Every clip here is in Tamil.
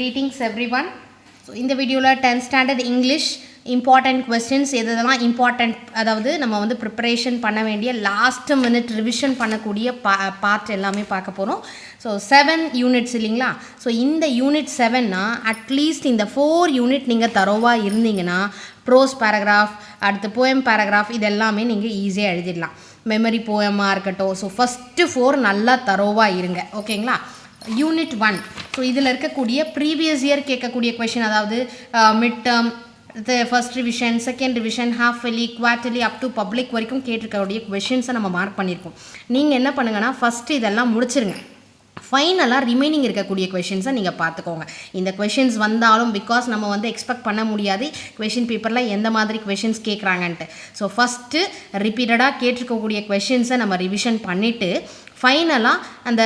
Greetings everyone. So இந்த வீடியோல 10th standard English important questions எதெல்லாம் important அதாவது நம்ம வந்து preparation பண்ண வேண்டிய last minute revision பண்ணக்கூடிய part எல்லாமே பார்க்க போறோம். So 7 units இல்லீங்களா? So இந்த unit 7னா at least இந்த 4 unit நீங்க தரோவா இருந்தீங்கனா prose paragraph அடுத்து poem paragraph இதெல்லாமே நீங்க ஈஸியா எழுதிடலாம். memory poem-ஆ இருக்கட்டும். So first 4 நல்லா தரோவா இருங்க. ஓகேங்களா? யூனிட் 1 ஸோ இதில் இருக்கக்கூடிய ப்ரீவியஸ் இயர் கேட்கக்கூடிய கொஷின் அதாவது mid term first revision second revision half yearly quarterly up to public வரைக்கும் கேட்டிருக்கக்கூடிய கொஷின்ஸை நம்ம மார்க் பண்ணியிருக்கோம். நீங்கள் என்ன பண்ணுங்கன்னா ஃபஸ்ட்டு இதெல்லாம் முடிச்சிருங்க. ஃபைனலாக ரிமைனிங் இருக்கக்கூடிய கொஷின்ஸை நீங்கள் பார்த்துக்கோங்க. இந்த கொஷின்ஸ் வந்தாலும் பிகாஸ் நம்ம வந்து எக்ஸ்பெக்ட் பண்ண முடியாது கொஷின் பேப்பரில் எந்த மாதிரி கொஷின்ஸ் கேட்குறாங்கன்ட்டு. ஸோ ஃபஸ்ட்டு ரிப்பீட்டடாக கேட்டிருக்கக்கூடிய கொஷின்ஸை நம்ம ரிவிஷன் பண்ணிவிட்டு ஃபைனலாக அந்த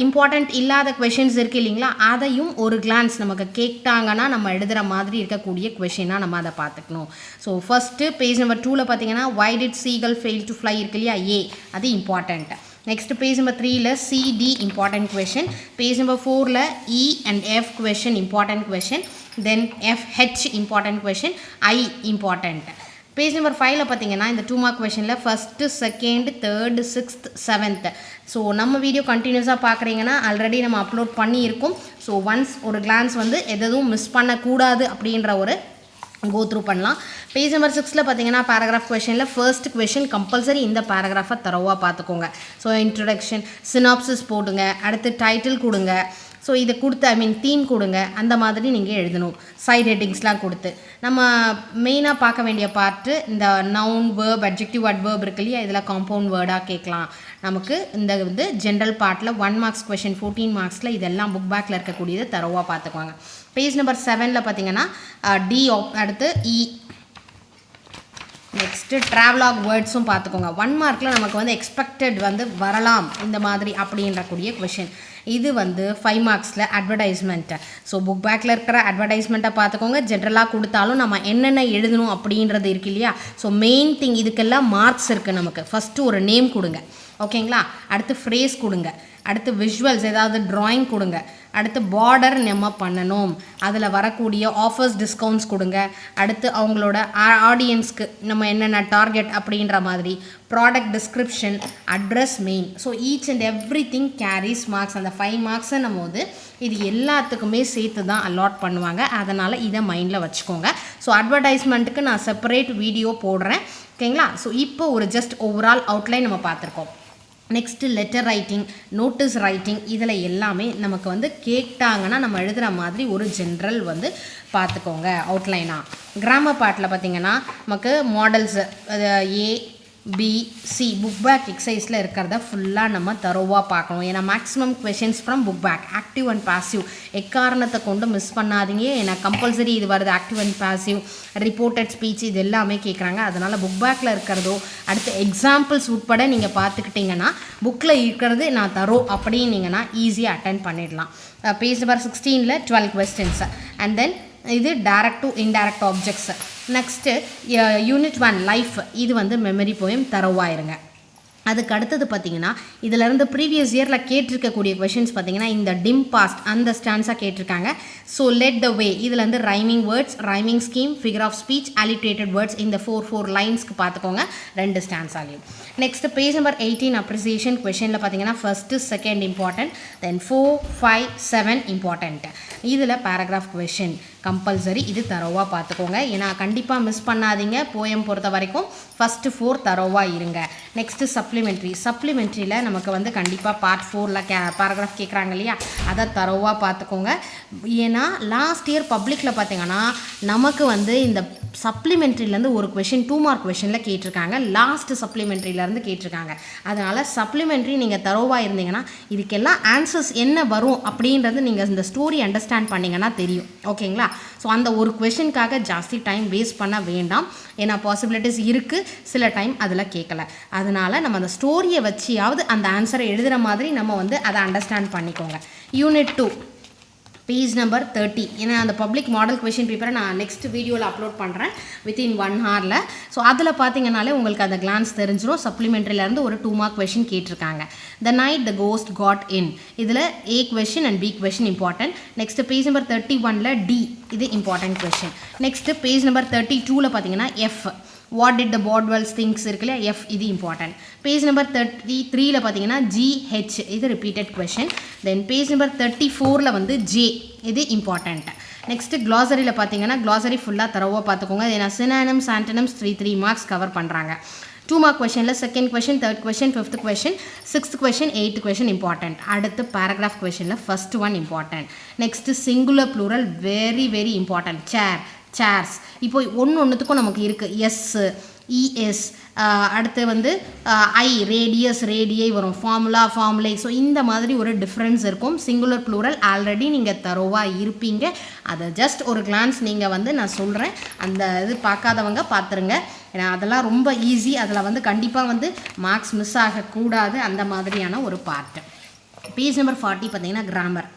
இம்பார்ட்டண்ட் இல்லாத கொஷின்ஸ் இருக்குது இல்லைங்களா அதையும் ஒரு கிளான்ஸ் நமக்கு கேட்டாங்கன்னா நம்ம எழுதுகிற மாதிரி இருக்கக்கூடிய கொஷினாக நம்ம அதை பார்த்துக்கணும். ஸோ ஃபஸ்ட்டு பேஜ் நம்பர் 2ல் பார்த்தீங்கன்னா why did seagull fail to fly இருக்கு இல்லையா ஏ அது இம்பார்ட்டண்ட். நெக்ஸ்ட் பேஜ் நம்பர் 3ல் CD important question, page number 4ல் E and F question important question, then FH important question, I important. Page number 5ல் பார்த்தீங்கன்னா இந்த 2 மார்க் கொஷனில் first second third sixth seventh. So நம்ம வீடியோ கண்டினியூஸாக பார்க்குறீங்கன்னா ஆல்ரெடி நம்ம அப்லோட் பண்ணியிருக்கோம். ஸோ ஒன்ஸ் ஒரு கிளான்ஸ் வந்து எதுவும் மிஸ் பண்ணக்கூடாது அப்படின்ற ஒரு கோ த்ரூ பண்ணலாம். பேஜ் நம்பர் 6ல் பார்த்தீங்கன்னா பேராகிராஃப் கொஷனில் ஃபர்ஸ்ட் கொஷின் கம்பல்சரி இந்த பேராகிராஃபை தரோவாக பார்த்துக்கோங்க. ஸோ இன்ட்ரடக்ஷன் சினாப்சிஸ் போடுங்க, அடுத்து டைட்டில் கொடுங்க, ஸோ இதை கொடுத்து தீம் கொடுங்க, அந்த மாதிரி நீங்கள் எழுதணும். சைட் ஹெட்டிங்ஸ்லாம் கொடுத்து நம்ம மெயினாக பார்க்க வேண்டிய பார்ட்டு இந்த நவுன் வேர்ப் அட்ஜெக்டிவ் அட்வர்ப் இருக்கு இல்லையா இதில் காம்பவுண்ட் வேர்டாக கேட்கலாம். நமக்கு இந்த வந்து ஜென்ரல் பார்ட்டில் 1 மார்க்ஸ் கொஷின் 14 மார்க்ஸில் இதெல்லாம் புக் பேக்கில் இருக்கக்கூடியது தரோவாக பார்த்துக்குவாங்க. பேஜ் நம்பர் 7ல் பார்த்தீங்கன்னா டி அடுத்து இ நெக்ஸ்ட்டு ட்ராவலாக் வேர்ட்ஸும் பார்த்துக்கோங்க. 1 மார்க்கில் நமக்கு வந்து எக்ஸ்பெக்டட் வந்து வரலாம் இந்த மாதிரி அப்படின்றக்கூடிய கொஷின். இது வந்து 5 மார்க்ஸில் அட்வர்டைஸ்மெண்ட்டு. ஸோ புக் பேக்கில் இருக்கிற அட்வர்டைஸ்மெண்ட்டை பார்த்துக்கோங்க. ஜென்ரலாக கொடுத்தாலும் நம்ம என்னென்ன எழுதணும் அப்படின்றது இருக்கு இல்லையா. ஸோ மெயின் திங் இதுக்கெல்லாம் மார்க்ஸ் இருக்குது நமக்கு. ஃபஸ்ட்டு ஒரு நேம் கொடுங்க ஓகேங்களா, அடுத்து ஃப்ரேஸ் கொடுங்க, அடுத்து விஷுவல்ஸ் ஏதாவது ட்ராயிங் கொடுங்க, அடுத்து பார்டர் நம்ம பண்ணணும், அதில் வரக்கூடிய ஆஃபர்ஸ் டிஸ்கவுண்ட்ஸ் கொடுங்க, அடுத்து அவங்களோட ஆடியன்ஸ்க்கு நம்ம என்னென்ன டார்கெட் அப்படின்ற மாதிரி product description address main. So each and every thing carries marks. அந்த 5 மார்க்ஸை நம்ம வந்து இது எல்லாத்துக்குமே சேர்த்து தான் அலாட் பண்ணுவாங்க. அதனால் இதை மைண்டில் வச்சுக்கோங்க. ஸோ அட்வர்டைஸ்மெண்ட்டுக்கு நான் செப்பரேட் வீடியோ போடுறேன் ஓகேங்களா. ஸோ இப்போ ஒரு ஜஸ்ட் ஓவரால் அவுட்லைன் நம்ம பார்த்துருக்கோம். Next letter writing notice writing இதில் எல்லாமே நமக்கு வந்து கேட்டாங்கன்னா நம்ம எழுதுகிற மாதிரி ஒரு ஜென்ரல் வந்து பார்த்துக்கோங்க அவுட்லைனாக. கிராமர் பார்ட்டில் பார்த்திங்கன்னா நமக்கு models A B C book back எக்ஸசைஸில் இருக்கிறத ஃபுல்லாக நம்ம தரோவாக பார்க்கணும். ஏன்னா maximum questions from book back active and passive எக்காரணத்தை கொண்டு மிஸ் பண்ணாதீங்க. ஏன்னா கம்பல்சரி இது வருது active and passive reported speech இது எல்லாமே கேட்குறாங்க. அதனால் புக் பேக்கில் இருக்கிறதோ அடுத்து எக்ஸாம்பிள்ஸ் உட்பட நீங்கள் பார்த்துக்கிட்டிங்கன்னா புக்கில் இருக்கிறது நான் தரோம் அப்படின்னீங்கன்னா ஈஸியாக அட்டென்ட் பண்ணிடலாம். பேஜ் நம்பர் 16ல் 12 கொஸ்டின்ஸ் அண்ட் தென் இது direct to indirect objects. Next unit 1 life இது வந்து மெமரி போயம் தரோவாயிருங்க. அதுக்கு அடுத்தது பார்த்திங்கன்னா இதிலேருந்து ப்ரீவியஸ் இயரில் கேட்டிருக்கக்கூடிய கொஷின்ஸ் பார்த்திங்கன்னா இந்த டிம் பாஸ்ட் அந்த ஸ்டான்ஸாக கேட்டிருக்காங்க. ஸோ லெட் த வே இதுலேருந்து rhyming words rhyming scheme figure of speech alliterated words இந்த 4 லைன்ஸ்க்கு பார்த்துக்கோங்க 2 ஸ்டான்ஸாலையும். நெக்ஸ்ட் பேஜ் நம்பர் 18 அப்ரிசியேஷன் கொஷனில் பார்த்தீங்கன்னா first second important, then 4, 5, 7 important. இதில் பேராகிராஃப் கொஷின் கம்பல்சரி இது தரோவாக பார்த்துக்கோங்க. ஏன்னா கண்டிப்பாக மிஸ் பண்ணாதீங்க. போயம் பொறுத்த வரைக்கும் ஃபஸ்ட்டு 4 தரோவாக இருங்க. நெக்ஸ்ட்டு சப்ளிமெண்ட்ரியில் நமக்கு வந்து கண்டிப்பாக பார்ட் 4ல் பேராகிராஃப் கேட்குறாங்க இல்லையா அதை தரோவாக பார்த்துக்கோங்க. ஏன்னா லாஸ்ட் இயர் பப்ளிக்கில் பார்த்தீங்கன்னா நமக்கு வந்து இந்த சப்ளிமெண்ட்ரிலேருந்து ஒரு கொஷின் 2 மார்க் கொஷனில் கேட்டிருக்காங்க. லாஸ்ட் சப்ளிமெண்ட்ரியிலேருந்து கேட்டிருக்காங்க. அதனால் சப்ளிமெண்ட்ரி நீங்கள் தரோவாக இருந்தீங்கன்னா இதுக்கெல்லாம் ஆன்சர்ஸ் என்ன வரும் அப்படின்றது நீங்கள் இந்த ஸ்டோரி அண்டர்ஸ்டாண்ட் பண்ணிங்கன்னா தெரியும் ஓகேங்களா. ஸோ அந்த ஒரு கொஷனுக்காக ஜாஸ்தி டைம் வேஸ்ட் பண்ண வேண்டாம். ஏன்னா பாசிபிலிட்டிஸ் இருக்குது சில டைம் அதில் கேட்கல. அதனால் நம்ம அந்த ஸ்டோரியை வச்சியாவது அந்த ஆன்சரை எழுதுகிற மாதிரி நம்ம வந்து அதை அண்டர்ஸ்டாண்ட் பண்ணிக்கோங்க. Unit 2 page number 30. ஏன்னா அந்த பப்ளிக் மாடல் கொஷின் பேப்பரை நான் நெக்ஸ்ட் வீடியோவில் அப்லோட் பண்ணுறேன் வித்தின் 1 ஹவரில். ஸோ அதில் பார்த்தீங்கனாலே உங்களுக்கு அந்த கிளான்ஸ் தெரிஞ்சிடும். சப்ளிமெண்ட்ரியிலேருந்து ஒரு 2 மார்க் கொஷின் கேட்டிருக்காங்க. The night the ghost got in, இதில் A question and B question important. Next page number 31ல D, இது important question. Next page number 32ல் பார்த்தீங்கன்னா F, what did the Potwells things இருக்கு இல்லையா, எஃப் இது இம்பார்ட்டன்ட். பேஜ் நம்பர் 33ல் பார்த்தீங்கன்னா GH, இது repeated question. Then page number 34ல் வந்து J, இது இம்பார்ட்டன்ட். நெக்ஸ்ட் க்ளாசரியில் பார்த்தீங்கன்னா க்ளாசரி ஃபுல்லாக தரவாக பார்த்துக்கோங்க. ஏன்னா சினானிம்ஸ் ஆன்டனிம்ஸ் 3 மார்க்ஸ் கவர் பண்ணுறாங்க. 2 மார்க் கொஷனில் second question, third question, fifth question, sixth question, eighth question important. அடுத்து பேராகிராஃப் கொஷனில் first one important. Next singular plural very very important. Chair, chairs, இப்போ ஒன்றுத்துக்கும் நமக்கு இருக்குது. எஸ்ஸு, இஎஸ், அடுத்து வந்து ஐ, ரேடியஸ், ரேடியை வரும், ஃபார்முலை. ஸோ இந்த மாதிரி ஒரு டிஃப்ரென்ஸ் இருக்கும். சிங்குலர் ப்ளூரல் ஆல்ரெடி நீங்கள் தரோவாக இருப்பீங்க. அதை ஜஸ்ட் ஒரு கிளான்ஸ் நீங்கள் வந்து நான் சொல்கிறேன், அந்த இது பார்க்காதவங்க பார்த்துருங்க. ஏன்னா அதெல்லாம் ரொம்ப ஈஸி. அதில் வந்து கண்டிப்பாக வந்து மார்க்ஸ் மிஸ் ஆகக்கூடாது, அந்த மாதிரியான ஒரு பார்ட்டு. பேஜ் நம்பர் 40 பார்த்தீங்கன்னா கிராமர்,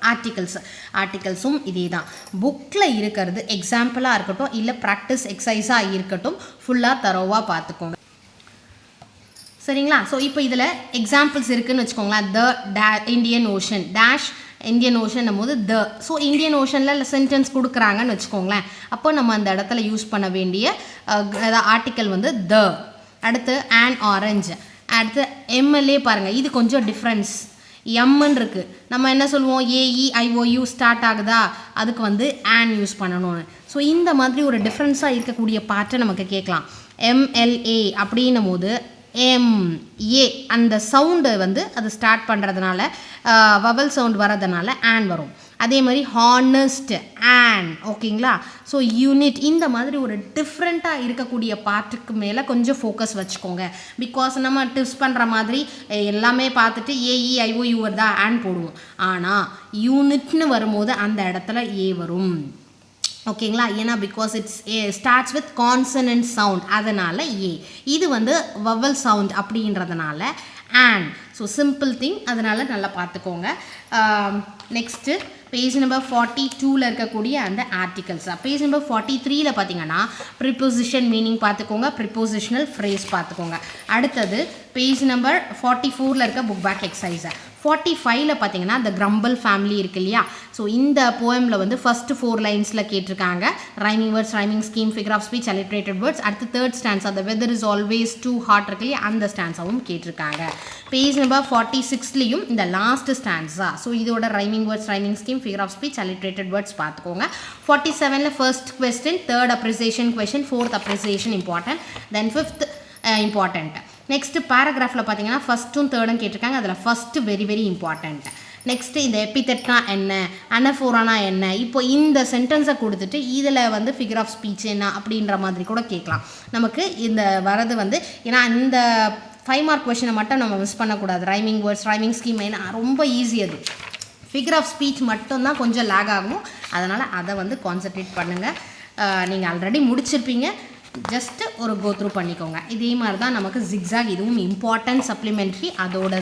ஆர்டிகல்ஸும் இதே தான். புக்கில் இருக்கிறது எக்ஸாம்பிளாக இருக்கட்டும் இல்லை ப்ராக்டிஸ் எக்ஸசைஸாக இருக்கட்டும், ஃபுல்லாக தரோவாக பார்த்துக்கோங்க. சரிங்களா? ஸோ இப்போ இதில் எக்ஸாம்பிள்ஸ் இருக்குதுன்னு வச்சுக்கோங்களேன். The Indian ocean, dash Indian ocean போது த. ஸோ இந்தியன் ஓஷனில் சென்டென்ஸ் கொடுக்குறாங்கன்னு வச்சுக்கோங்களேன். அப்போ நம்ம அந்த இடத்துல யூஸ் பண்ண வேண்டிய ஆர்டிக்கல் வந்து த. அடுத்து ஆன் ஆரஞ்சு, அடுத்து எம்எல்ஏ பாருங்கள், இது கொஞ்சம் டிஃப்ரென்ஸ். எம்ன்னு இருக்குது, நம்ம என்ன சொல்லுவோம், AEIOU ஸ்டார்ட் ஆகுதா, அதுக்கு வந்து ஆன் யூஸ் பண்ணணும்னு. ஸோ இந்த மாதிரி ஒரு டிஃப்ரென்ஸாக இருக்கக்கூடிய பார்ட்டை நமக்கு கேட்கலாம். MLA அப்படின்னும் போது MA அந்த சவுண்டு வந்து அது ஸ்டார்ட் பண்ணுறதுனால வவல் சவுண்ட் வரதுனால ஆன் வரும். அதே மாதிரி ஹானஸ்ட், ஆன். ஓகேங்களா? ஸோ யூனிட், இந்த மாதிரி ஒரு டிஃப்ரெண்ட்டாக இருக்கக்கூடிய பார்ட்டுக்கு மேலே கொஞ்சம் ஃபோக்கஸ் வச்சுக்கோங்க. பிகாஸ் நம்ம டிப்ஸ் பண்ணுற மாதிரி எல்லாமே பார்த்துட்டு AEIOU வருதா ஆன் போடுவோம். ஆனால் யூனிட்னு வரும்போது அந்த இடத்துல ஏ வரும். ஓகேங்களா? ஏன்னா because it's starts with consonant sound, அதனால் ஏ. இது வந்து வவல் சவுண்ட் அப்படின்றதுனால ஆன். ஸோ சிம்பிள் திங், அதனால் நல்லா பார்த்துக்கோங்க. நெக்ஸ்ட்டு பேஜ் நம்பர் 42ல் இருக்கக்கூடிய அந்த ஆர்டிகல்ஸ். பேஜ் நம்பர் 43ல் பார்த்தீங்கன்னா ப்ரிப்போசிஷன் மீனிங் பார்த்துக்கோங்க, ப்ரிப்போசிஷனல் ஃப்ரேஸ் பார்த்துக்கோங்க. அடுத்தது பேஜ் நம்பர் 44ல் இருக்க புக் பேக் எக்ஸசைஸ். 45ல் பார்த்தீங்கன்னா இந்த கிரம்பிள் ஃபேமிலி இருக்கு இல்லையா. ஸோ இந்த போயமில் வந்து ஃபஸ்ட்டு 4 லைன்ஸில் கேட்டிருக்காங்க. Rhyming words, rhyming scheme, figure of speech, alliterated words. அடுத்து தேர்ட் ஸ்டான்ஸ், அந்த weather is always too hot இருக்கு இல்லையா, அந்த ஸ்டான்ஸாகவும் கேட்டிருக்காங்க. பேஜ் நம்பர் 46லையும் இந்த லாஸ்ட் ஸ்டான்ஸா. ஸோ இதோட rhyming words, rhyming scheme, figure of speech, alliterated words பார்த்துக்கோங்க. 47ல் first question, third appreciation question, fourth appreciation important, then fifth important. Next பேராகிராஃபில் பார்த்தீங்கன்னா ஃபஸ்ட்டும் தேர்டும் கேட்டிருக்காங்க. அதில் first very very important. Next இந்த எபிதெட்னா என்ன, அனஃபோரானா என்ன, இப்போ இந்த சென்டென்ஸை கொடுத்துட்டு இதில் வந்து ஃபிகர் ஆஃப் ஸ்பீச் என்ன அப்படின்ற மாதிரி கூட கேட்கலாம். நமக்கு இந்த வரது வந்து, ஏன்னா இந்த 5 மார்க் கொஷனை மட்டும் நம்ம மிஸ் பண்ணக்கூடாது. ரைமிங் வேர்ட்ஸ், ரைமிங் ஸ்கீம் ஏன்னா ரொம்ப ஈஸி. அது ஃபிகர் ஆஃப் ஸ்பீச் மட்டும்தான் கொஞ்சம் லேக் ஆகும். அதனால் அதை வந்து கான்சன்ட்ரேட் பண்ணுங்கள். நீங்கள் ஆல்ரெடி முடிச்சிருப்பீங்க, ஜஸ்ட்டு ஒரு கோத்ரூ பண்ணிக்கோங்க. இதே மாதிரி தான் நமக்கு ஜிக்ஸாக், இதுவும் இம்பார்ட்டன்ட் சப்ளிமெண்ட்ரி. அதோட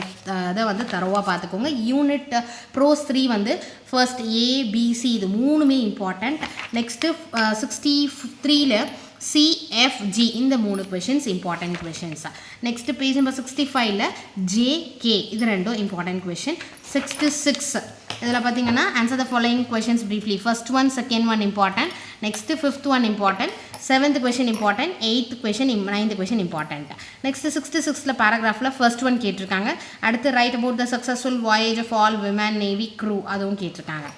இதை வந்து தரவாக பார்த்துக்கோங்க. யூனிட் ப்ரோஸ் 3 வந்து ஃபர்ஸ்ட் ABC, இது 3மே இம்பார்ட்டண்ட். நெக்ஸ்ட்டு 63ல் CFG, இந்த 3 questions important questions. Next page number 65ல் JK, இது 2 இம்பார்ட்டன்ட் கொஷின். 66 இதில் பார்த்தீங்கன்னா answer the following questions briefly. First one, second one important. Next 5th one important, 7th question important, 8th question, 9th question important. Next 66ல் பேராகிராஃபில் ஃபர்ஸ்ட் ஒன் கேட்டிருக்காங்க. அடுத்து write about the successful voyage of all women navy crew, அதுவும் கேட்டிருக்காங்க.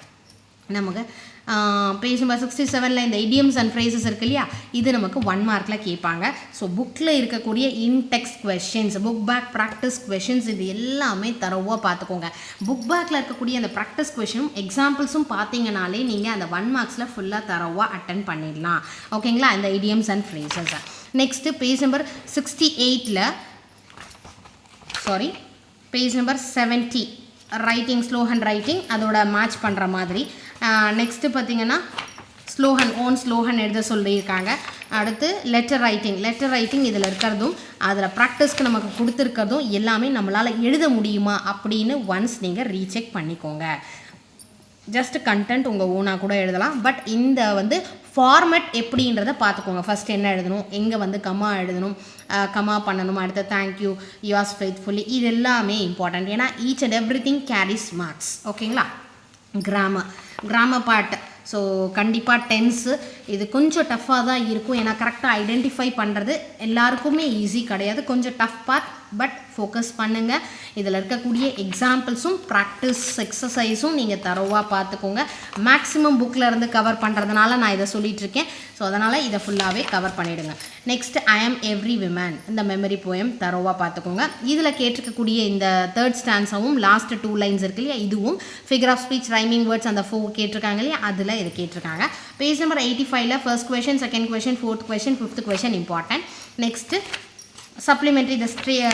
நமக்கு பேஜ் நம்பர் 67ல் இந்த இடியம்ஸ் அண்ட் ஃப்ரேசஸ் இருக்கு இல்லையா, இது நமக்கு 1 மார்க்கில் கேட்பாங்க. ஸோ புக்கில் இருக்கக்கூடிய in text questions, book back practice questions, இது எல்லாமே தரவாக பார்த்துக்கோங்க. புக் பேக்கில் இருக்கக்கூடிய அந்த ப்ராக்டிஸ் கொஷினும் எக்ஸாம்பிள்ஸும் பார்த்தீங்கனாலே நீங்கள் அந்த 1 மார்க்ஸில் ஃபுல்லாக தரவாக அட்டன் பண்ணிடலாம். ஓகேங்களா? இந்த idioms and phrases. Next page number 68ல் page number 70 writing, slow hand writing, அதோட மேட்ச் பண்ணுற மாதிரி. நெக்ஸ்ட்டு பார்த்தீங்கன்னா ஓன் ஸ்லோ ஹேண்ட் எழுத சொல்லியிருக்காங்க. அடுத்து லெட்டர் ரைட்டிங் இதில் இருக்கிறதும் அதில் ப்ராக்டிஸ்க்கு நமக்கு கொடுத்துருக்கிறதும் எல்லாமே நம்மளால் எழுத முடியுமா அப்படின்னு ஒன்ஸ் நீங்கள் ரீசெக் பண்ணிக்கோங்க. ஜஸ்ட் கண்டென்ட் உங்கள் ஓனாக கூட எழுதலாம். பட் இந்த வந்து ஃபார்மேட் எப்படின்றத பார்த்துக்கோங்க. ஃபஸ்ட் என்ன எழுதணும், எங்கே வந்து கமா எழுதணும், கமா பண்ணணும், அடுத்து தேங்க்யூ, யுவர்ஸ் ஃபெய்த்ஃபுல்லி, இது எல்லாமே இம்பார்ட்டண்ட். ஏன்னா each and every thing carries marks. ஓகேங்களா. Grammar part. ஸோ கண்டிப்பாக டென்ஸு இது கொஞ்சம் டஃப்பாக தான் இருக்கும். ஏன்னா கரெக்டாக ஐடென்டிஃபை பண்ணுறது எல்லாருக்குமே ஈஸி கிடையாது, கொஞ்சம் டஃப் பார்ட். பட் ஃபோக்கஸ் பண்ணுங்கள். இதில் இருக்கக்கூடிய எக்ஸாம்பிள்ஸும் ப்ராக்டிஸ் எக்ஸசைஸும் நீங்கள் தரோவாக பார்த்துக்கோங்க. மேக்ஸிமம் புக்கில் இருந்து கவர் பண்ணுறதுனால நான் இதை சொல்லிகிட்ருக்கேன். ஸோ அதனால் இதை ஃபுல்லாகவே கவர் பண்ணிவிடுங்க. நெக்ஸ்ட் ஐ ஆம் எவ்ரி விமன், இந்த மெமரி போயம் தரோவாக பார்த்துக்கோங்க. இதில் கேட்டிருக்கக்கூடிய இந்த தேர்ட் ஸ்டான்ஸாவும் லாஸ்ட் 2 லைன்ஸ் இருக்கு இல்லையா, இதுவும் figure of speech, rhyming words அந்த 4 கேட்டிருக்காங்க இல்லையா, அதில் இது கேட்டிருக்காங்க. பேஜ் நம்பர் 85ல் first question, second question, fourth question, fifth question important. Next supplementary the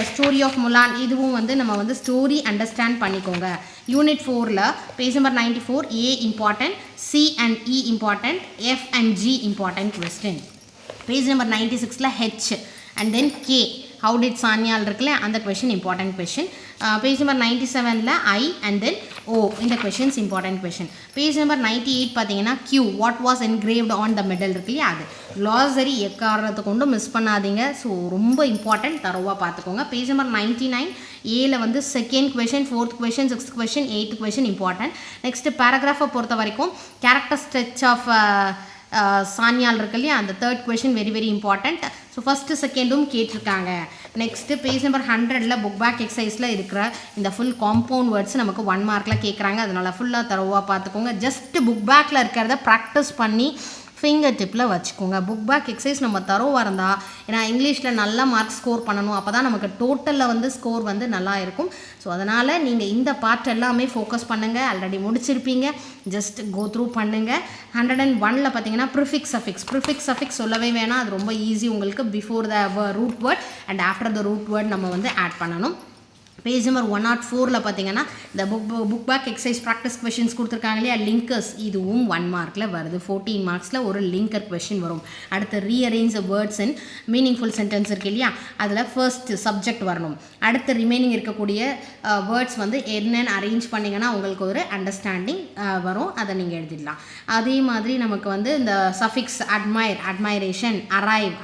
story of Mulan, இதுவும் வந்து நம்ம வந்து ஸ்டோரி அண்டர்ஸ்டாண்ட் பண்ணிக்கோங்க. யூனிட் 4ல் page number 94 A important, C and E important, F and G important question. Page number 96ல் H and then K, how did Sanyal இருக்குல்ல அந்த question important question. Page number 97ல் ஐ அண்ட் தென் ஓ, இந்த questions important question. Page number 98 பார்த்தீங்கன்னா Q, what was engraved on the medal இருக்கு இல்லையா, அது க்ளாசரி எக்காரணத்தை கொண்டு மிஸ் பண்ணாதீங்க. ஸோ ரொம்ப இம்பார்ட்டன்ட், தரோவாக பார்த்துக்கோங்க. பேஜ் நம்பர் 99 ஏல வந்து second question, fourth question, sixth question, eighth question important. Next பேராகிராஃபை பொறுத்த வரைக்கும் கேரக்டர் ஸ்ட்ரெச் ஆஃப் சான்யால் இருக்கு இல்லையா, அந்த third question very very important. So first செகண்டும் கேட்டிருக்காங்க. நெக்ஸ்ட்டு பேஜ் நம்பர் 100ல் புக் பேக் எக்ஸசைஸில் இருக்கிற இந்த ஃபுல் காம்பவுண்ட் வேர்ட்ஸ் நமக்கு 1 மார்க்கில் கேட்குறாங்க. அதனால் ஃபுல்லாக தரோவாக பார்த்துக்கோங்க. ஜஸ்ட்டு புக் பேக்கில் இருக்கிறத ப்ராக்டிஸ் பண்ணி ஃபிங்கர் டிப்பில் வச்சுக்கோங்க. புக் பேக் எக்ஸசைஸ் நம்ம தரோவாக இருந்தால், ஏன்னா இங்கிலீஷில் நல்லா மார்க் ஸ்கோர் பண்ணணும், அப்போ தான் நமக்கு டோட்டலில் வந்து ஸ்கோர் வந்து நல்லா இருக்கும். ஸோ அதனால் நீங்கள் இந்த பார்ட் எல்லாமே ஃபோக்கஸ் பண்ணுங்கள். ஆல்ரெடி முடிச்சிருப்பீங்க, ஜஸ்ட் கோ த்ரூ பண்ணுங்கள். 101ல் பார்த்தீங்கன்னா ப்ரிஃபிக்ஸ் சஃபிக்ஸ் சொல்லவே வேணாம், அது ரொம்ப ஈஸி உங்களுக்கு. Before the root word and after the root word நம்ம வந்து ஆட் பண்ணணும். பேஜ் நம்பர் 104ல் பார்த்தீங்கன்னா இந்த book back exercise practice questions கொடுத்துருக்காங்க இல்லையா, லிங்கர்ஸ், இதுவும் 1 மார்க்கில் வருது. 14 மார்க்ஸில் ஒரு லிங்கர் கொஷின் வரும். அடுத்து rearrange words in meaningful sentence இருக்கு இல்லையா, அதில் ஃபர்ஸ்ட் சப்ஜெக்ட் வரணும். அடுத்து ரிமைனிங் இருக்கக்கூடிய வேர்ட்ஸ் வந்து என்னென்னு அரேஞ்ச் பண்ணிங்கன்னா உங்களுக்கு ஒரு அண்டர்ஸ்டாண்டிங் வரும், அதை நீங்கள் எழுதிடலாம். அதே மாதிரி நமக்கு வந்து இந்த சஃபிக்ஸ் அட்மைரேஷன்,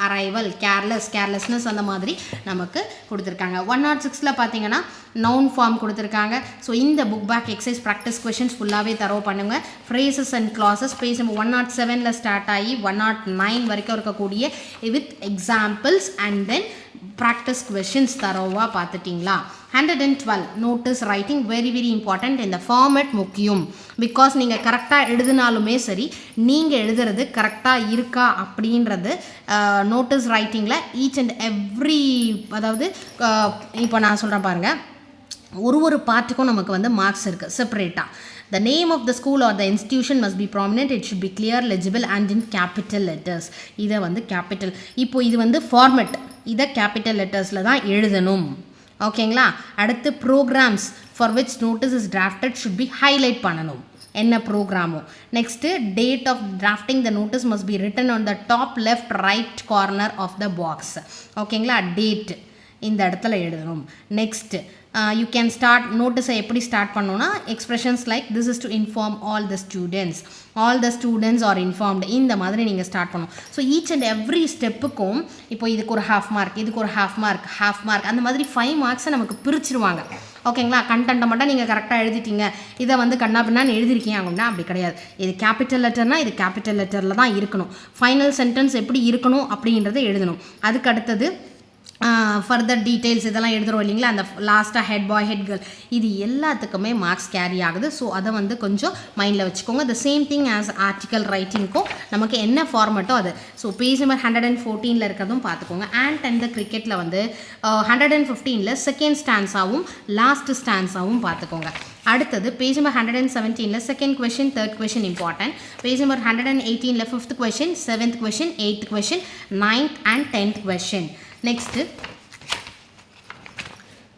அரைவல், கேர்லெஸ்னஸ் அந்த மாதிரி நமக்கு கொடுத்துருக்காங்க. 106ல் பார்த்தீங்கன்னா நவுன் ஃபார்ம் கொடுத்துருக்காங்க. ஸோ இந்த book back exercise practice questions ஃபுல்லாகவே தரவு பண்ணுங்கள். Phrases and clauses page number 107ல் ஸ்டார்ட் ஆகி 109 வரைக்கும் இருக்கக்கூடிய with examples and then practice questions தரவாக பார்த்துட்டிங்களா. 112 notice writing very very important. இந்த ஃபார்மேட் முக்கியம். பிகாஸ் நீங்கள் கரெக்டாக எழுதினாலுமே சரி, நீங்கள் எழுதுறது கரெக்டாக இருக்கா அப்படின்றது நோட்டீஸ் ரைட்டிங்கில் ஈச் அண்ட் எவ்ரி, அதாவது இப்போ நான் சொல்கிறேன் பாருங்கள், ஒரு பார்ட்டுக்கும் நமக்கு வந்து மார்க்ஸ் இருக்குது செப்பரேட்டாக. The name of the school or the institution must be prominent. It should be clear, legible and in capital letters. இதை வந்து கேபிட்டல், இப்போ இது வந்து ஃபார்மெட், இதை கேபிட்டல் லெட்டர்ஸில் தான் எழுதணும். ஓகேங்களா. அடுத்து programmes for which notice is drafted should be highlight பண்ணணும், என்ன ப்ரோக்ராமோ. Next date of drafting the notice must be written on the top left right corner of the box. ஓகேங்களா. டேட் இந்த இடத்துல எழுதணும். நெக்ஸ்ட்டு யூ கேன் ஸ்டார்ட் நோட்டீஸை எப்படி ஸ்டார்ட் பண்ணோன்னா, expressions like this is to inform all the students are informed, இந்த மாதிரி நீங்கள் ஸ்டார்ட் பண்ணணும். ஸோ ஈச் அண்ட் எவ்ரி ஸ்டெப்புக்கும் இப்போ இதுக்கு ஒரு ஹாஃப் மார்க், இதுக்கு ஒரு ஹாஃப் மார்க் அந்த மாதிரி 5 மார்க்ஸை நமக்கு பிரிச்சுருவாங்க. ஓகேங்களா. கண்டென்ட்டை மட்டும் நீங்கள் கரெக்டாக எழுதிட்டீங்க, இதை வந்து கண்ணா பின்னான்னு எழுதிருக்கீங்க அப்படின்னா அப்படி கிடையாது. இது கேபிட்டல் லெட்டர்னால் இது கேபிட்டல் லெட்டரில் தான் இருக்கணும். ஃபைனல் சென்டென்ஸ் எப்படி இருக்கணும் அப்படின்றத எழுதணும். அதுக்கு அடுத்தது ஃபர்தர் டீட்டெயில்ஸ் இதெல்லாம் எழுதுகிறோம் இல்லைங்களா, அந்த லாஸ்ட்டாக ஹெட் பாய் ஹெட் கேர்ள், இது எல்லாத்துக்குமே மார்க்ஸ் கேரி ஆகுது. ஸோ அதை வந்து கொஞ்சம் மைண்டில் வச்சுக்கோங்க. The same thing as article ரைட்டிங்க்கும் நமக்கு என்ன ஃபார்மேட்டோ அது. ஸோ பேஜ் நம்பர் 114ல் இருக்கிறதும் பார்த்துக்கோங்க. அண்ட் த கிரிக்கெட்டில் வந்து 115ல் செகண்ட் ஸ்டான்ஸாகவும் லாஸ்ட் ஸ்டான்ஸாகவும் பார்த்துக்கோங்க. அடுத்தது பேஜ் நம்பர் 117ல் second question, third question important. Page number 118ல் 5th question, 7th question, 8th question, 9th and 10th question. Next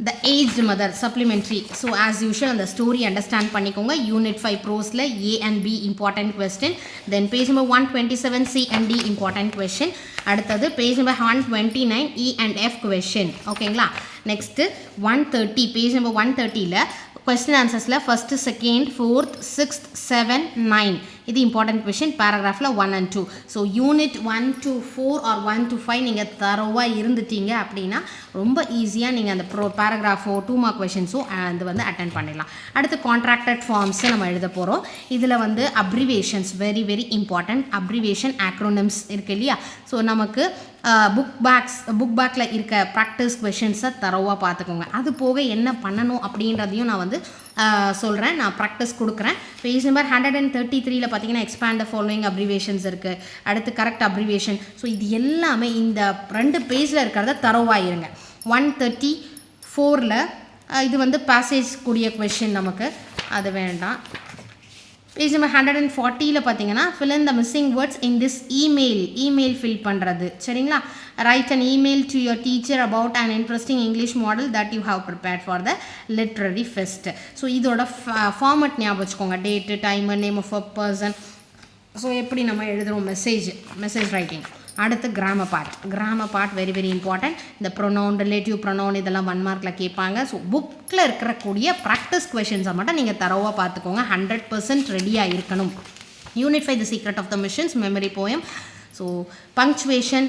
the aged mother supplementary. So as usual அந்த ஸ்டோரி அண்டர்ஸ்டாண்ட் பண்ணிக்கோங்க. யூனிட் 5 ப்ரோஸில் A and B important question. Then page number 127 C and D important question. அடுத்தது page number 129 E and F question. ஓகேங்களா. நெக்ஸ்ட்டு 130 பேஜ் நம்பர் 130ல் question answersல first, second, fourth, sixth, 7, 9 இது important question paragraphல 1 and 2. So unit 1 to 4 or 1 to 5 நீங்க தரோவா இருந்துட்டீங்க அப்படின்னா ரொம்ப ஈஸியா நீங்க அந்த paragraphோ 2 mark questionஸோ அது வந்து அட்டெண்ட் பண்ணிடலாம். அடுத்து contracted forms நம்ம எழுத போறோம். இதுல வந்து abbreviations very very important. abbreviation acronyms இருக்கு இல்லையா? ஸோ நமக்கு புக் பேக்கில் இருக்க ப்ராக்டிஸ் கொஷின்ஸை தரோவாக பார்த்துக்கோங்க. அது போக என்ன பண்ணணும் அப்படின்றதையும் நான் வந்து சொல்கிறேன். நான் ப்ராக்டிஸ் கொடுக்குறேன். பேஜ் நம்பர் 133 பார்த்தீங்கன்னா எக்ஸ்பேண்ட் த ஃபாலோயிங் அப்ரிவேஷன்ஸ் இருக்குது. அடுத்து கரெக்ட் அப்ரிவேஷன். ஸோ இது எல்லாமே இந்த 2 பேஜில் இருக்கிறத தரோவாக இருங்க. 134 இது வந்து பேசேஜ் கூடிய கொஷின் நமக்கு அது வேண்டாம். பேஜ் நம்பர் 140 பார்த்தீங்கன்னா fill in the missing words in this email fill பண்ணுறது சரிங்களா. write an email to your teacher about an interesting English model that you have prepared for the literary fest. So இதோட ஃபார்மட் ஞாபகம் வச்சுக்கோங்க. Date, time, name of a person. So எப்படி நம்ம எழுதுகிறோம் மெசேஜ் ரைட்டிங். அடுத்து grammar part very very important. இந்த ப்ரொனவுன், ரிலேட்டிவ் ப்ரொனவுன் இதெல்லாம் 1 மார்க்கில் கேட்பாங்க. ஸோ புக்கில் இருக்கக்கூடிய ப்ராக்டிஸ் கொஷின்ஸை மட்டும் நீங்கள் தரோவாக பார்த்துக்கோங்க. 100% ரெடியாக இருக்கணும். Unit 5 the secret of the machines, memory poem. So punctuation,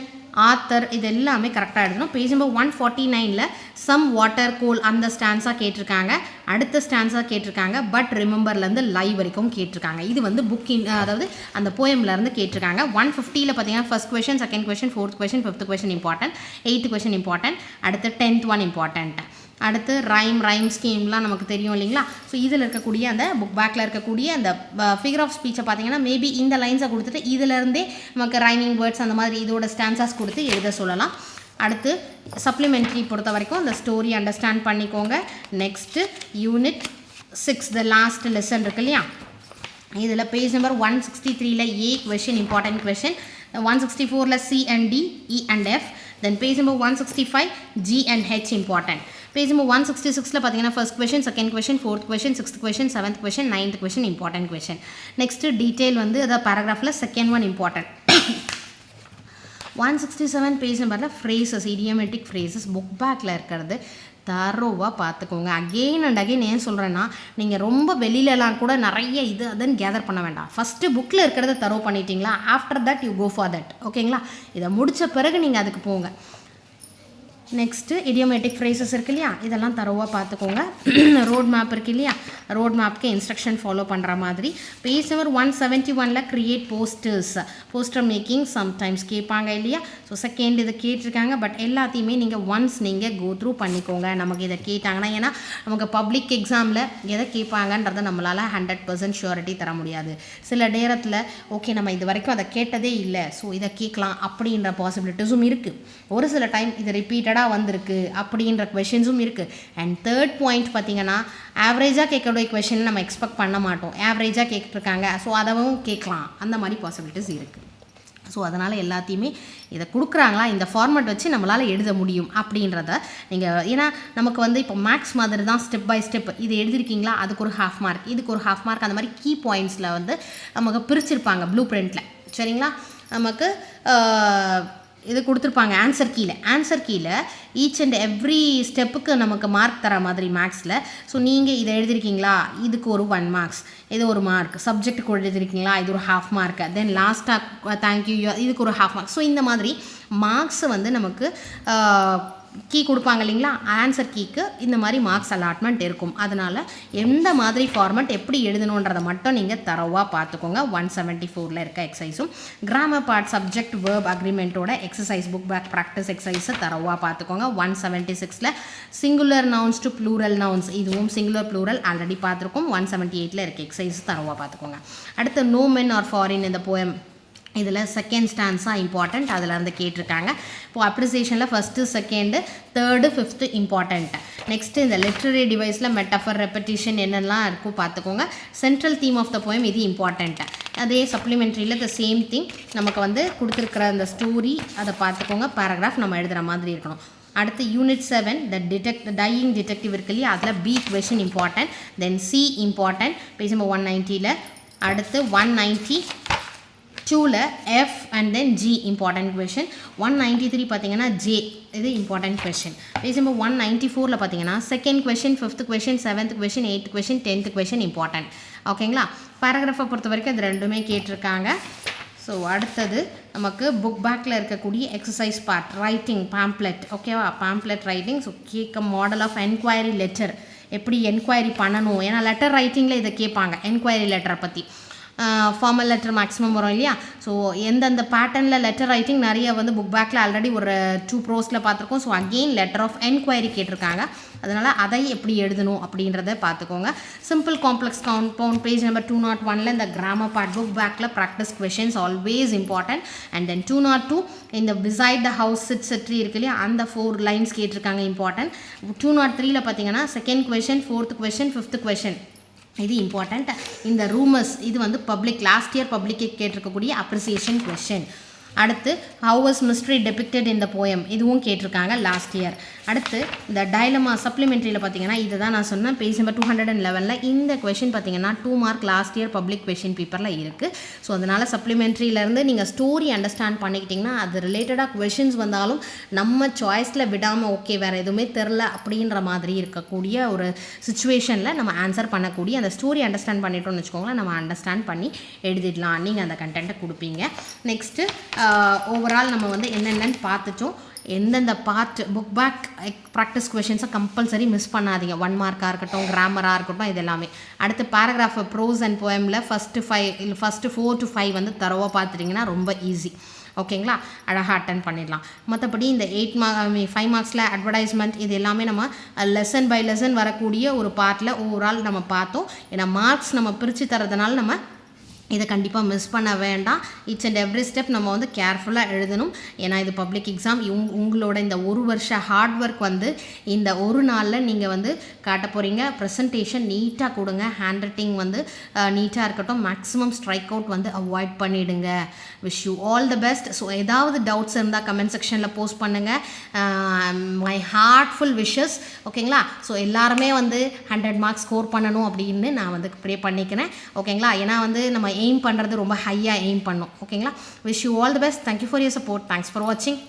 author இது எல்லாமே கரெக்டாக எழுதணும். Page number 149 some water coal அந்த ஸ்டான்ஸாக கேட்டிருக்காங்க. அடுத்த ஸ்டான்ஸாக கேட்டிருக்காங்க. பட் ரிமெம்பர்லேருந்து லைவ் வரைக்கும் கேட்டிருக்காங்க. இது வந்து அதாவது அந்த போயம்லேருந்து கேட்டிருக்காங்க. 150 பார்த்தீங்கன்னா first question, second question, fourth question, fifth question important, 8th question important. அடுத்து 10th ஒன் இம்பார்ட்டன்ட். அடுத்து ரைம் ஸ்கீம்லாம் நமக்கு தெரியும் இல்லைங்களா. ஸோ இதில் இருக்கக்கூடிய அந்த புக் பேக்கில் இருக்கக்கூடிய அந்த ஃபிகர் ஆஃப் ஸ்பீச்சை பார்த்தீங்கன்னா மேபி இந்த லைன்ஸை கொடுத்துட்டு இதிலேருந்தே நமக்கு ரைமிங் வேர்ட்ஸ் அந்த மாதிரி இதோட ஸ்டான்ஸாஸ் கொடுத்து எழுத சொல்லலாம். அடுத்து சப்ளிமெண்ட்ரி பொறுத்த வரைக்கும் அந்த ஸ்டோரி அண்டர்ஸ்டாண்ட் பண்ணிக்கோங்க. Next unit 6 the last lesson இருக்கு இல்லையா. இதில் page number 163 A question important question, 164 C and D, E and F. Then page number 165 G and H important. Page number 166 பார்த்தீங்கன்னா first question, second question, fourth question, sixth question, seventh question, ninth question important question. Next detail வந்து அந்த paragraphல second one important. 167 பேஜ் நம்பரில் phrases, idiomatic phrases புக் பேக்கில் இருக்கிறது தரோவாக பார்த்துக்கோங்க. அகெயின் அண்ட் அகெயின் ஏன் சொல்கிறேன்னா நீங்கள் ரொம்ப வெளியிலலாம் கூட நிறைய இது அதுன்னு கேதர் பண்ண வேண்டாம். ஃபஸ்ட்டு புக்கில் இருக்கிறத தரோ பண்ணிட்டீங்களா, after that you go for that. ஓகேங்களா. இதை முடித்த பிறகு நீங்கள் அதுக்கு போங்க. நெக்ஸ்ட்டு இடியோமேட்டிக் ஃப்ரேசஸ் இருக்கு இல்லையா, இதெல்லாம் தரோவாக பார்த்துக்கோங்க. ரோட் மேப் இருக்கு இல்லையா, ரோட் மேப்க்கு இன்ஸ்ட்ரக்ஷன் ஃபாலோ பண்ணுற மாதிரி. Page number 171 create poster making sometimes கேட்பாங்க இல்லையா. ஸோ செகண்ட் இதை கேட்டிருக்காங்க. பட் எல்லாத்தையுமே நீங்கள் ஒன்ஸ் நீங்கள் கோ த்ரூ பண்ணிக்கோங்க. நமக்கு இதை கேட்டாங்கன்னா, ஏன்னா நமக்கு பப்ளிக் எக்ஸாமில் எதை கேட்பாங்கன்றதை நம்மளால் 100% ஷூரிட்டி தர முடியாது. சில நேரத்தில் ஓகே நம்ம இது வரைக்கும் அதை கேட்டதே இல்லை, ஸோ இதை கேட்கலாம் அப்படின்ற பாசிபிலிட்டிஸும் இருக்குது. ஒரு சில டைம் இது ரிப்பீட்டடாக வந்திருக்கு அப்படின்ற கொஷின்ஸும் இருக்குது. அண்ட் தேர்ட் பாயிண்ட் பார்த்தீங்கன்னா ஆவரேஜாக கேட்கக்கூடிய கொஷின் நம்ம எக்ஸ்பெக்ட் பண்ண மாட்டோம். ஆவரேஜாக கேட்டிருக்காங்க, ஸோ அதவும் கேட்கலாம். அந்த மாதிரி பாசிபிலிட்டிஸ் இருக்குது. ஸோ அதனால் எல்லாத்தையுமே இதை கொடுக்குறாங்களா, இந்த ஃபார்மேட் வச்சு நம்மளால் எழுத முடியும் அப்படின்றத நீங்கள், ஏன்னா நமக்கு வந்து இப்போ மேக்ஸ் மாதிரி தான் ஸ்டெப் பை ஸ்டெப் இது எழுதிருக்கீங்களா, அதுக்கு ஒரு ½ மார்க், இதுக்கு ஒரு ½ மார்க், அந்த மாதிரி கீ பாயிண்ட்ஸில் வந்து நமக்கு பிரிச்சிருப்பாங்க ப்ளூ பிரிண்டில். சரிங்களா. நமக்கு இது கொடுத்துருப்பாங்க ஆன்சர் கீழே ஈச் அண்ட் எவ்ரி ஸ்டெப்புக்கு நமக்கு மார்க் தர மாதிரி மேக்ஸில். ஸோ நீங்கள் இதை எழுதிருக்கீங்களா, இதுக்கு ஒரு 1 மார்க்ஸ், இது ஒரு மார்க். சப்ஜெக்ட்டுக்கு எழுதிருக்கீங்களா, இது ஒரு ½ மார்க். தென் லாஸ்ட்டாக தேங்க்யூ இதுக்கு ஒரு ½ மார்க். ஸோ இந்த மாதிரி மார்க்ஸ் வந்து நமக்கு கீ கொடுப்பாங்க இல்லைங்களா, ஆன்சர் கீக்கு இந்த மாதிரி மார்க்ஸ் அலாட்மெண்ட் இருக்கும். அதனால் எந்த மாதிரி ஃபார்மெட் எப்படி எழுதணுன்றதை மட்டும் நீங்கள் தரோவாக பார்த்துக்கோங்க. 174 இருக்க எக்ஸசைஸும் கிராமர் பார்ட் சப்ஜெக்ட் வேர்ப் அக்ரிமெண்ட்டோட எக்ஸசைஸ் புக் பேக் ப்ராக்டிஸ் எக்ஸசைஸை தரோவாக பார்த்துக்கோங்க. 176 singular nouns to plural nouns, இதுவும் சிங்குலர் ப்ளூரல் ஆல்ரெடி பார்த்துருக்கோம். 178 இருக்க எக்ஸசைஸ் தரோவாக பார்த்துக்கோங்க. அடுத்து நோ மென் ஆர் ஃபாரின் இந்த போயம், இதில் செகண்ட் ஸ்டான்ஸாக இம்பார்ட்டண்ட், அதில் இருந்து கேட்டிருக்காங்க. இப்போது அப்ரிசியேஷனில் first, second, third, fifth important. Next இந்த லிட்ரரி டிவைஸில் மெட்டஃபர், ரெப்படிஷன் என்னெல்லாம் இருக்கும் பார்த்துக்கோங்க. Central theme of the poem இது இம்பார்ட்டண்ட்டு. அதே சப்ளிமெண்ட்ரியில் த சேம் திங் நமக்கு வந்து கொடுத்துருக்குற அந்த ஸ்டோரி அதை பார்த்துக்கோங்க. பேராகிராஃப் நம்ம எழுதுகிற மாதிரி இருக்கணும். அடுத்து யூனிட் 7 த டையிங் டிடெக்டிவ் இருக்கு இல்லையா, அதில் பி கொஷின் இம்பார்ட்டன்ட். தென் சி இம்பார்ட்டன்ட் பேஜ் நம்பர் 190. அடுத்து 192 2ல F and then G important question. 193 பார்த்தீங்கன்னா J இது important question. பேஜ் நம்பர் 194ல பார்த்தீங்கன்னா second question, fifth question, seventh question, eighth question, 10th question important. ஓகேங்களா? பேராகிராஃபை பொறுத்த வரைக்கும் அது ரெண்டுமே கேட்டிருக்காங்க. ஸோ அடுத்தது நமக்கு புக் பேக்கில் இருக்கக்கூடிய எக்ஸசைஸ் பார்ட் ரைட்டிங் பேம்ப்ளெட். ஓகேவா? Pamphlet writing. ஸோ கேட்க மாடல் ஆஃப் என்கொயரி லெட்டர் எப்படி என்கொயரி பண்ணணும், ஏன்னா லெட்டர் ரைட்டிங்கில் இதை கேட்பாங்க என்கொயரி லெட்டரை பற்றி. ஃபார்மல் லெட்டர் மேக்ஸிமம் வரும் இல்லையா? ஸோ எந்தெந்த பேட்டர்னில் லெட்டர் ரைட்டிங் நிறைய வந்து புக் பேக்கில் ஆல்ரெடி ஒரு 2 ப்ரோஸில் பார்த்துருக்கோம். So again letter of enquiry கேட்டிருக்காங்க. அதனால் அதை எப்படி எழுதணும் அப்படின்றத பார்த்துக்கோங்க. Simple complex compound page number 201ல் இந்த கிராமர் பார்ட் புக் பேக்கில் practice questions always important. And then 202 இந்த beside the house sits tree இருக்கு இல்லையா, அந்த 4 லைன்ஸ் கேட்டிருக்காங்க இம்பார்ட்டன்ட். 203ல் பார்த்தீங்கன்னா second question, fourth question, fifth question இது இம்பார்ட்டண்ட். இந்த ரூமர்ஸ் இது வந்து பப்ளிக் லாஸ்ட் இயர் பப்ளிக்கு கேட்டிருக்கக்கூடிய அப்ரிசியேஷன் கொஷின். அடுத்து how was mystery depicted in the poem இதுவும் கேட்டிருக்காங்க லாஸ்ட் இயர். அடுத்து இந்த டைலமா சப்ளிமெண்ட்ரியில் பார்த்தீங்கன்னா இதை தான் நான் சொன்னேன் பேஜ் நம்பர் 211ல் இந்த கொஷின் பார்த்தீங்கன்னா 2 mark last year public question பேப்பரில் இருக்குது. ஸோ அதனால் சப்ளிமெண்ட்ரியிலேருந்து நீங்கள் ஸ்டோரி அண்டர்ஸ்டாண்ட் பண்ணிக்கிட்டிங்கன்னா அது ரிலேட்டடாக கொஷின்ஸ் வந்தாலும் நம்ம சாய்ஸில் விடாமல் ஓகே வேறு எதுவுமே தெரில அப்படின்ற மாதிரி இருக்கக்கூடிய ஒரு சுச்சுவேஷனில் நம்ம ஆன்சர் பண்ணக்கூடிய அந்த ஸ்டோரி அண்டர்ஸ்டாண்ட் பண்ணிட்டோம்னு வச்சுக்கோங்களேன், நம்ம அண்டர்ஸ்டாண்ட் பண்ணி எழுதிடலாம். நீங்கள் அந்த கண்டென்ட்டை கொடுப்பீங்க. நெக்ஸ்ட்டு ஓவரால் நம்ம வந்து என்னென்னு பார்த்துட்டோம். எந்தெந்த பார்ட் புக் பேக் ப்ராக்டிஸ் கொஷின்ஸை கம்பல்சரி மிஸ் பண்ணாதீங்க. 1 மார்க்காக இருக்கட்டும், கிராமராக இருக்கட்டும், இது எல்லாமே. அடுத்து பேராகிராஃப் ப்ரோஸ் அண்ட் போயமில் ஃபஸ்ட்டு 4 to 5 வந்து தரவாக பார்த்துட்டிங்கன்னா ரொம்ப ஈஸி. ஓகேங்களா? அழகாக அட்டன் பண்ணிடலாம். மற்றபடி இந்த 5 மார்க்ஸில் அட்வர்டைஸ்மெண்ட் இது எல்லாமே நம்ம லெசன் பை லெசன் வரக்கூடிய ஒரு பார்ட்டில் ஓவரால் நம்ம பார்த்தோம். ஏன்னா மார்க்ஸ் நம்ம பிரித்து தரதுனால நம்ம இதை கண்டிப்பாக மிஸ் பண்ண வேண்டாம். ஈச் அண்ட் எவ்ரி ஸ்டெப் நம்ம வந்து கேர்ஃபுல்லாக எழுதணும். ஏன்னா இது பப்ளிக் எக்ஸாம். உங்களோட இந்த ஒரு வருஷ ஹார்ட் ஒர்க் வந்து இந்த ஒரு நாளில் நீங்கள் வந்து காட்ட போகிறீங்க. ப்ரெசன்டேஷன் நீட்டாக கொடுங்க. ஹேண்ட் ரைட்டிங் வந்து நீட்டாக இருக்கட்டும். மேக்ஸிமம் ஸ்ட்ரைக் அவுட் வந்து அவாய்ட் பண்ணிவிடுங்க. Wish you all the best. So ஏதாவது டவுட்ஸ் இருந்தால் கமெண்ட் செக்ஷனில் போஸ்ட் பண்ணுங்கள். My heartful wishes. ஓகேங்களா? ஸோ எல்லாருமே வந்து 100 மார்க்ஸ் ஸ்கோர் பண்ணணும் அப்படின்னு நான் வந்து ப்ரே பண்ணிக்கிறேன். ஓகேங்களா? ஏன்னா வந்து நம்ம எய்ம் பண்ணுறது ரொம்ப ஹையாக எய்ம் பண்ணோம். ஓகேங்களா? Wish you all the best. Thank you for your support. Thanks for வாட்சிங்.